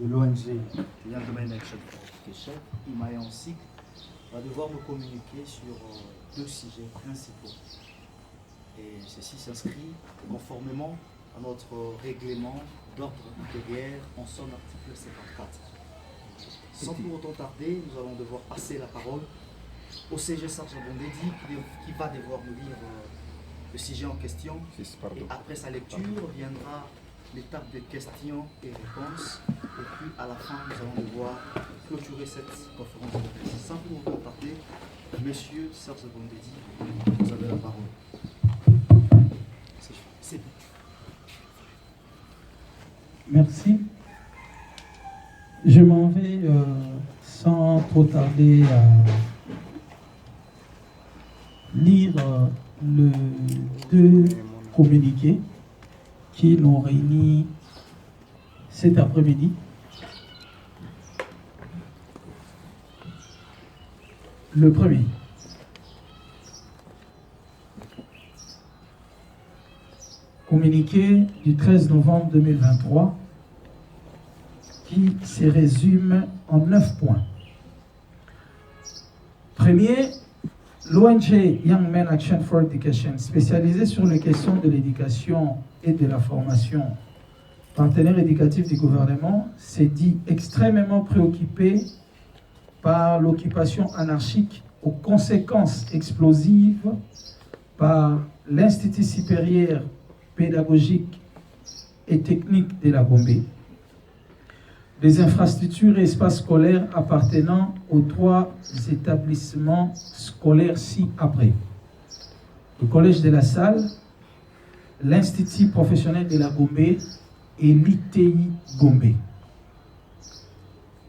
de l'ONG Young Men Action for Education, Imae Ansik, va devoir me communiquer sur deux sujets principaux. Et ceci s'inscrit conformément à notre règlement d'ordre intérieur en son article 54. Sans pour autant tarder, nous allons devoir passer la parole au CG Serge Bondedi qui va devoir nous lire le sujet en question. Et après sa lecture viendra l'étape de questions et réponses. Et puis à la fin, nous allons devoir clôturer cette conférence de presse. Sans pour autant tarder, Monsieur Serge Bondedi, vous avez la parole. C'est bon. Merci. Je m'en vais sans trop tarder à lire les deux communiqués qui nous réunit cet après-midi. Le premier. Communiqué du 13 novembre 2023 qui se résume en 9 points. Premier, l'ONG Young Men Action for Education, spécialisée sur les questions de l'éducation et de la formation, partenaire éducatif du gouvernement, s'est dit extrêmement préoccupé par l'occupation anarchique aux conséquences explosives par l'Institut supérieur pédagogique et technique de la Gombe, des infrastructures et espaces scolaires appartenant aux 3 établissements scolaires ci-après. Le Collège de la Salle, l'Institut professionnel de la Gombe et l'ITI Gombe.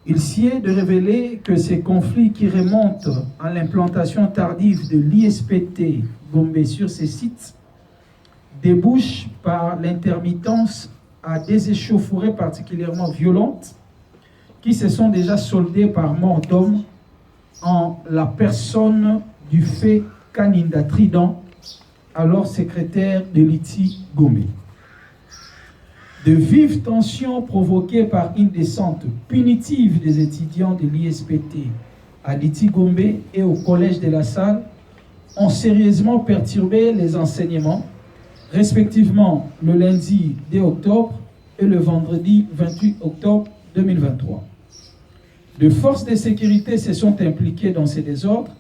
Il s'y est de révéler que ces conflits qui remontent à l'implantation tardive de l'ISPT Gombe sur ces sites débouchent par l'intermittence à des échauffourées particulièrement violentes qui se sont déjà soldées par mort d'homme en la personne du fait Kaninda Trident, alors secrétaire de l'ITI Gombe. De vives tensions provoquées par une descente punitive des étudiants de l'ISPT à l'ITI Gombe et au Collège de la Salle ont sérieusement perturbé les enseignements, respectivement le lundi 2 octobre et le vendredi 28 octobre 2023. De forces de sécurité se sont impliquées dans ces désordres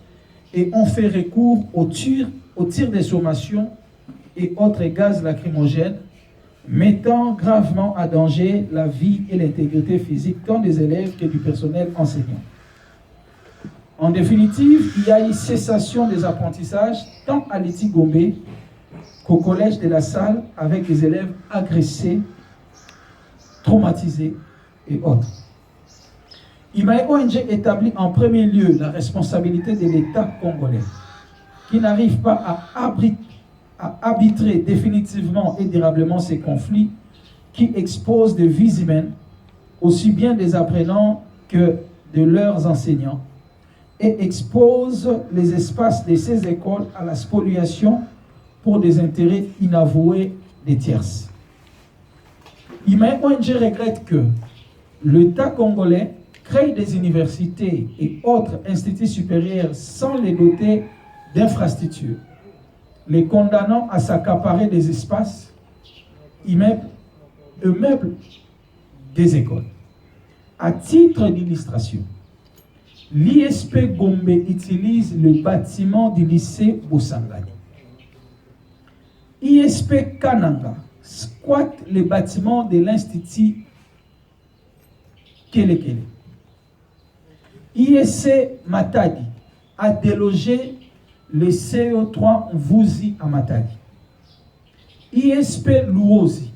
et ont fait recours au tir de sommation et autres gaz lacrymogènes, mettant gravement à danger la vie et l'intégrité physique tant des élèves que du personnel enseignant. En définitive, il y a eu cessation des apprentissages tant à l'ITI Gombe qu'au Collège de la Salle avec des élèves agressés, traumatisés et autres. Imae ONG établit en premier lieu la responsabilité de l'État congolais, qui n'arrive pas à arbitrer définitivement et durablement ces conflits qui exposent des vies humaines, aussi bien des apprenants que de leurs enseignants, et exposent les espaces de ces écoles à la spoliation pour des intérêts inavoués des tierces. Imae ONG regrette que l'État congolais crée des universités et autres instituts supérieurs sans les doter d'infrastructures, les condamnant à s'accaparer des espaces, immeubles des écoles. À titre d'illustration, l'ISP Gombe utilise le bâtiment du lycée Bosangani. ISP Kananga squatte les bâtiments de l'Institut Kelekele. ISC Matadi a délogé le CO3 Mvuzi à Matadi. ISP Luozi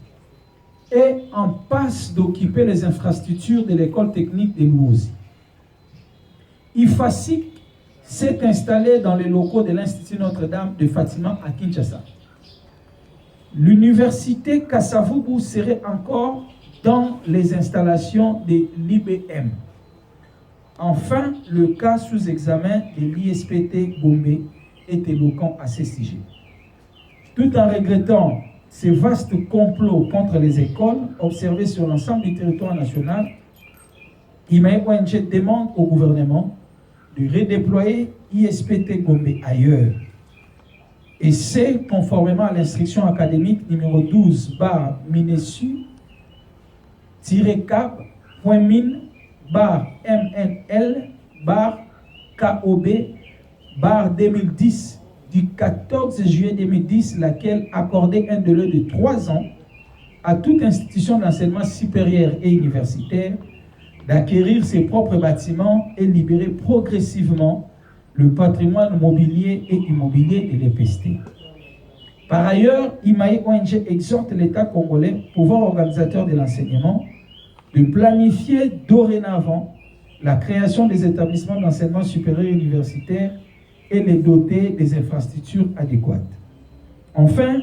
est en passe d'occuper les infrastructures de l'école technique de Luozi. IFASIC s'est installé dans les locaux de l'Institut Notre-Dame de Fatima à Kinshasa. L'université Kassavubu serait encore dans les installations de l'IBM. Enfin, le cas sous examen de l'ISPT Gombe est éloquent à ce sujet. Tout en regrettant ces vastes complots contre les écoles observés sur l'ensemble du territoire national, IMAE ONG demande au gouvernement de redéployer ISPT Gombe ailleurs. Et c'est conformément à l'instruction académique numéro 12 bar Minesu-min-MNL-KOB 2010 du 14 juillet 2010, laquelle accordait un délai de 3 ans à toute institution d'enseignement supérieur et universitaire d'acquérir ses propres bâtiments et libérer progressivement le patrimoine mobilier et immobilier de l'EPST. Par ailleurs, IMAE ONG exhorte l'État congolais, pouvoir organisateur de l'enseignement, de planifier dorénavant la création des établissements d'enseignement supérieur universitaire et les doter des infrastructures adéquates. Enfin,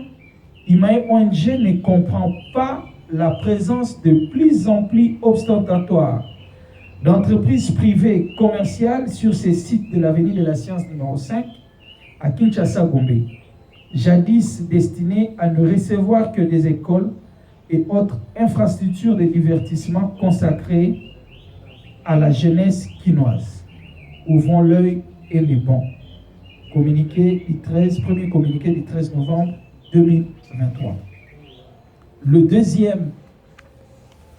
IMAE ONG ne comprend pas la présence de plus en plus ostentatoire d'entreprises privées commerciales sur ces sites de l'avenue de la Science numéro 5 à Kinshasa Gombe, jadis destinés à ne recevoir que des écoles et autres infrastructures de divertissement consacrées à la jeunesse quinoise. Ouvrons l'œil et les bons. Premier communiqué du 13 novembre 2023. Le deuxième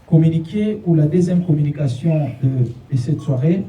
communiqué ou la deuxième communication de cette soirée